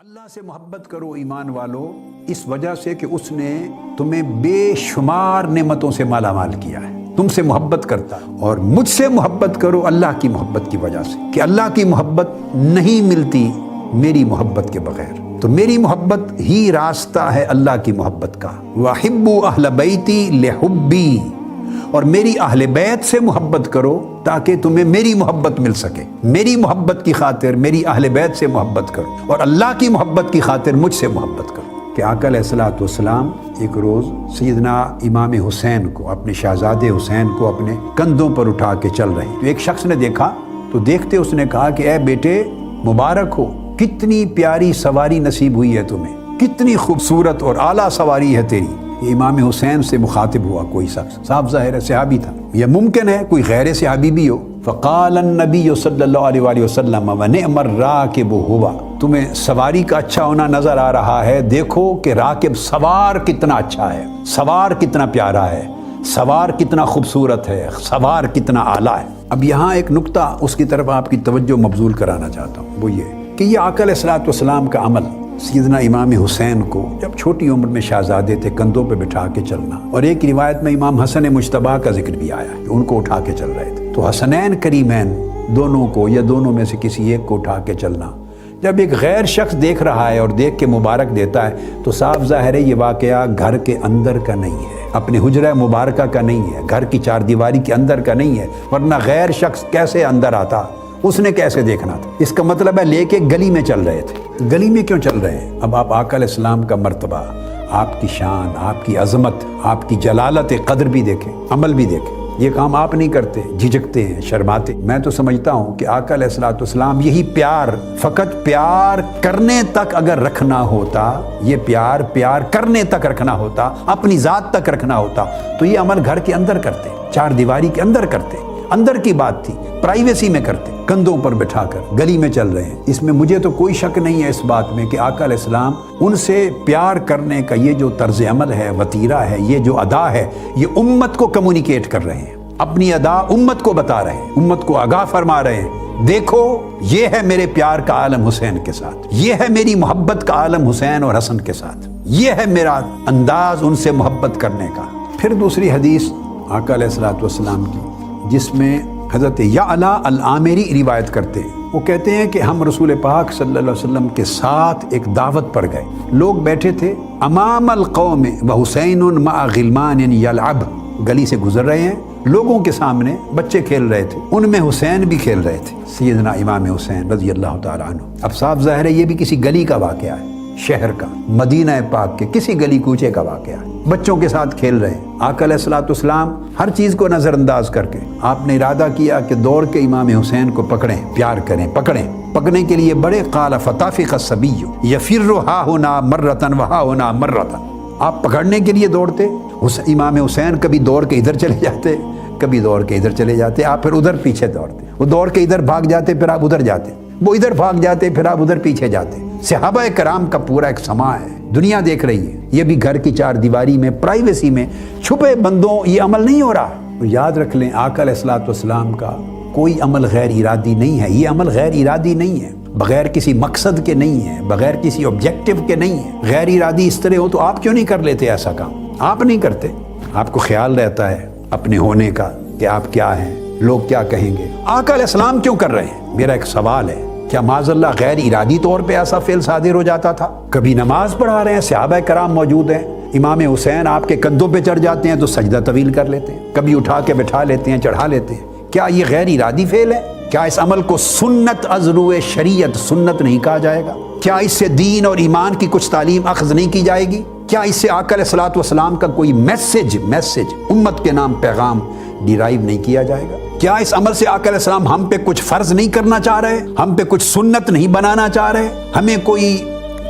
اللہ سے محبت کرو ایمان والو، اس وجہ سے کہ اس نے تمہیں بے شمار نعمتوں سے مالا مال کیا ہے، تم سے محبت کرتا ہے۔ اور مجھ سے محبت کرو اللہ کی محبت کی وجہ سے، کہ اللہ کی محبت نہیں ملتی میری محبت کے بغیر، تو میری محبت ہی راستہ ہے اللہ کی محبت کا۔ وَأَحِبُّوا أَهْلَ بَيْتِي لِحُبِّي، اور میری اہل بیت سے محبت کرو تاکہ تمہیں میری محبت مل سکے۔ میری محبت کی خاطر میری اہل بیت سے محبت کرو، اور اللہ کی محبت کی خاطر مجھ سے محبت کرو۔ کہ آقا علیہ الصلوۃ والسلام ایک روز سیدنا امام حسین کو، اپنے شہزادے حسین کو اپنے کندھوں پر اٹھا کے چل رہے ہیں، تو ایک شخص نے دیکھا، تو دیکھتے اس نے کہا کہ اے بیٹے مبارک ہو، کتنی پیاری سواری نصیب ہوئی ہے تمہیں، کتنی خوبصورت اور اعلیٰ سواری ہے تیری۔ یہ امام حسین سے مخاطب ہوا کوئی شخص، صاحب ظاہر ہے صحابی تھا، یہ ممکن ہے کوئی غیر صحابی بھی ہو۔ فقال النبی صلی اللہ علیہ وآلہ وسلم ونعم الراکب ہوا، تمہیں سواری کا اچھا ہونا نظر آ رہا ہے، دیکھو کہ راکب سوار کتنا اچھا ہے، سوار کتنا پیارا ہے، سوار کتنا خوبصورت ہے، سوار کتنا اعلیٰ ہے۔ اب یہاں ایک نقطہ اس کی طرف آپ کی توجہ مبذول کرانا چاہتا ہوں، وہ یہ کہ یہ آقا علیہ الصلوۃ والسلام کا عمل، سیدنا امام حسین کو جب چھوٹی عمر میں شہزادے تھے کندھوں پہ بٹھا کے چلنا، اور ایک روایت میں امام حسن مجتبیٰ کا ذکر بھی آیا کہ ان کو اٹھا کے چل رہے تھے، تو حسنین کریمین دونوں کو یا دونوں میں سے کسی ایک کو اٹھا کے چلنا جب ایک غیر شخص دیکھ رہا ہے اور دیکھ کے مبارک دیتا ہے، تو صاف ظاہر ہے یہ واقعہ گھر کے اندر کا نہیں ہے، اپنے حجرہ مبارکہ کا نہیں ہے، گھر کی چار دیواری کے اندر کا نہیں ہے، ورنہ غیر شخص کیسے اندر آتا، اس نے کیسے دیکھنا تھا۔ اس کا مطلب ہے لے کے گلی میں چل رہے تھے۔ گلی میں کیوں چل رہے ہیں؟ اب آپ آقا علیہ السلام کا مرتبہ، آپ کی شان، آپ کی عظمت، آپ کی جلالت قدر بھی دیکھیں، عمل بھی دیکھیں۔ یہ کام آپ نہیں کرتے، جھجکتے ہیں، شرماتے۔ میں تو سمجھتا ہوں کہ آقا علیہ الصلوۃ والسلام یہی پیار، فقط پیار کرنے تک اگر رکھنا ہوتا، یہ پیار کرنے تک رکھنا ہوتا، اپنی ذات تک رکھنا ہوتا، تو یہ عمل گھر کے اندر کرتے، چار دیواری کے اندر کرتے، اندر کی بات تھی، پرائیویسی میں کرتے، کندھوں پر بٹھا کر گلی میں چل رہے ہیں۔ اس میں مجھے تو کوئی شک نہیں ہے اس بات میں کہ آقا علیہ السلام ان سے پیار کرنے کا یہ جو طرز عمل ہے، وتیرہ ہے، یہ جو ادا ہے، یہ امت کو کمیونیکیٹ کر رہے ہیں، اپنی ادا امت کو بتا رہے ہیں، امت کو آگاہ فرما رہے ہیں، دیکھو یہ ہے میرے پیار کا عالم حسین کے ساتھ، یہ ہے میری محبت کا عالم حسین اور حسن کے ساتھ، یہ ہے میرا انداز ان سے محبت کرنے کا۔ پھر دوسری حدیث آقا علیہ الصلوۃ والسلام کی، جس میں حضرت یعلا العامری روایت کرتے ہیں، وہ کہتے ہیں کہ ہم رسول پاک صلی اللہ علیہ وسلم کے ساتھ ایک دعوت پر گئے، لوگ بیٹھے تھے امام القوم وحسین مع غلمان یلعب، گلی سے گزر رہے ہیں، لوگوں کے سامنے بچے کھیل رہے تھے، ان میں حسین بھی کھیل رہے تھے، سیدنا امام حسین رضی اللہ تعالیٰ عنہ۔ اب صاف ظاہر ہے یہ بھی کسی گلی کا واقعہ ہے، شہر کا، مدینہ پاک کے کسی گلی کوچے کا واقعہ ہے، بچوں کے ساتھ کھیل رہے ہیں۔ آقا علیہ الصلوۃ والسلام ہر چیز کو نظر انداز کر کے آپ نے ارادہ کیا کہ دوڑ کے امام حسین کو پکڑیں، پیار کریں، پکڑنے کے لیے بڑے، قال فطافق الصبی یفر ہاہنا مرۃ وہاہنا مرۃ، آپ پکڑنے کے لیے دوڑتے، امام حسین کبھی دوڑ کے ادھر چلے جاتے، کبھی دوڑ کے ادھر چلے جاتے، آپ پھر ادھر پیچھے دوڑتے، وہ دوڑ کے ادھر بھاگ جاتے، پھر آپ ادھر جاتے، وہ ادھر بھاگ جاتے، پھر آپ ادھر پیچھے جاتے۔ صحابہ کرام کا پورا ایک سماع ہے، دنیا دیکھ رہی ہے، یہ بھی گھر کی چار دیواری میں، پرائیویسی میں، چھپے بندوں یہ عمل نہیں ہو رہا۔ تو یاد رکھ لیں آقا علیہ الصلوۃ والسلام کا کوئی عمل غیر ارادی نہیں ہے، یہ عمل غیر ارادی نہیں ہے، بغیر کسی مقصد کے نہیں ہے، بغیر کسی آبجیکٹو کے نہیں ہے۔ غیر ارادی اس طرح ہو تو آپ کیوں نہیں کر لیتے ایسا کام؟ آپ نہیں کرتے، آپ کو خیال رہتا ہے اپنے ہونے کا کہ آپ کیا ہیں، لوگ کیا کہیں گے۔ آقا علیہ السلام کیوں کر رہے ہیں؟ میرا ایک سوال ہے، کیا معاذ اللہ غیر ارادی طور پہ ایسا فعل صادر ہو جاتا تھا؟ کبھی نماز پڑھا رہے ہیں، صحابہ کرام موجود ہیں، امام حسین آپ کے کندھوں پہ چڑھ جاتے ہیں تو سجدہ طویل کر لیتے ہیں، کبھی اٹھا کے بٹھا لیتے ہیں، چڑھا لیتے ہیں۔ کیا یہ غیر ارادی فعل ہے؟ کیا اس عمل کو سنت از روئے شریعت سنت نہیں کہا جائے گا؟ کیا اس سے دین اور ایمان کی کچھ تعلیم اخذ نہیں کی جائے گی؟ کیا اس سے آقا علیہ الصلوۃ والسلام کا کوئی میسج امت کے نام پیغام ڈیرائیو نہیں کیا جائے گا؟ کیا اس عمل سے آقا علیہ السلام ہم پہ کچھ فرض نہیں کرنا چاہ رہے، ہم پہ کچھ سنت نہیں بنانا چاہ رہے، ہمیں کوئی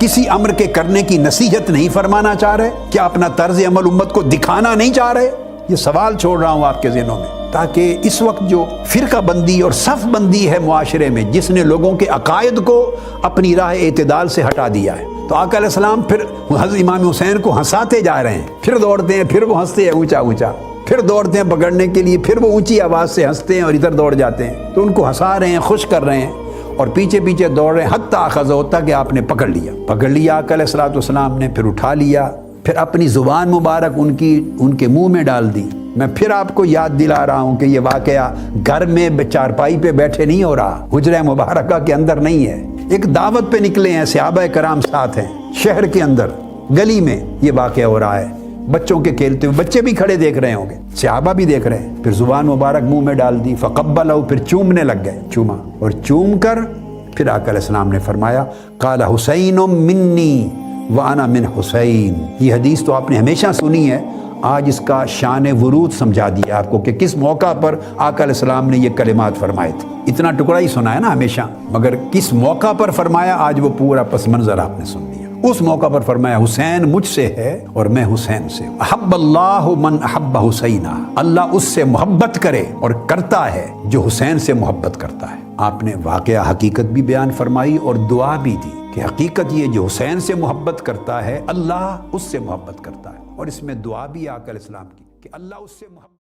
کسی امر کے کرنے کی نصیحت نہیں فرمانا چاہ رہے؟ کیا اپنا طرز عمل امت کو دکھانا نہیں چاہ رہے؟ یہ سوال چھوڑ رہا ہوں آپ کے ذہنوں میں، تاکہ اس وقت جو فرقہ بندی اور صف بندی ہے معاشرے میں، جس نے لوگوں کے عقائد کو اپنی راہ اعتدال سے ہٹا دیا ہے، تو آقا علیہ السلام پھر حضرت امام حسین کو ہنساتے جا رہے ہیں، پھر دوڑتے ہیں، پھر وہ ہنستے ہیں اونچا، پھر دوڑتے ہیں پکڑنے کے لیے، پھر وہ اونچی آواز سے ہنستے ہیں اور ادھر دوڑ جاتے ہیں، تو ان کو ہنسا رہے ہیں، خوش کر رہے ہیں، اور پیچھے پیچھے دوڑ رہے ہیں، حتیٰ اخذہ ہوتا کہ آپ نے پکڑ لیا آقا علیہ الصلوۃ والسلام نے، پھر اٹھا لیا، پھر اپنی زبان مبارک ان کے منہ میں ڈال دی۔ میں پھر آپ کو یاد دلا رہا ہوں کہ یہ واقعہ گھر میں چارپائی پہ بیٹھے نہیں ہو رہا، حجرہ مبارکہ کے اندر نہیں ہے، ایک دعوت پہ نکلے ہیں، صحابہ کرام ساتھ ہیں، شہر کے اندر گلی میں یہ واقعہ ہو رہا ہے، بچوں کے کھیلتے ہوئے، بچے بھی کھڑے دیکھ رہے ہوں گے، صحابہ بھی دیکھ رہے ہیں، پھر زبان مبارک منہ میں ڈال دی، فقبلہ، پھر چومنے لگ گئے، چوما، اور چوم کر پھر آقا علیہ السلام نے فرمایا قال حسین منی وانا من حسین۔ یہ حدیث تو آپ نے ہمیشہ سنی ہے، آج اس کا شان ورود سمجھا دیا آپ کو کہ کس موقع پر آقا علیہ السلام نے یہ کلمات فرمائے تھے۔ اتنا ٹکڑا ہی سنا ہے نا ہمیشہ، مگر کس موقع پر فرمایا آج وہ پورا پس منظر آپ نے سن لیا۔ اس موقع پر فرمایا حسین مجھ سے ہے اور میں حسین سے ہوں۔ احب اللہ من احب حسینہ، اللہ اس سے محبت کرے اور کرتا ہے جو حسین سے محبت کرتا ہے۔ آپ نے واقعہ حقیقت بھی بیان فرمائی اور دعا بھی دی کہ حقیقت یہ جو حسین سے محبت کرتا ہے اللہ اس سے محبت کرتا ہے، اور اس میں دعا بھی آقا علیہ السلام کی کہ اللہ اس سے محبت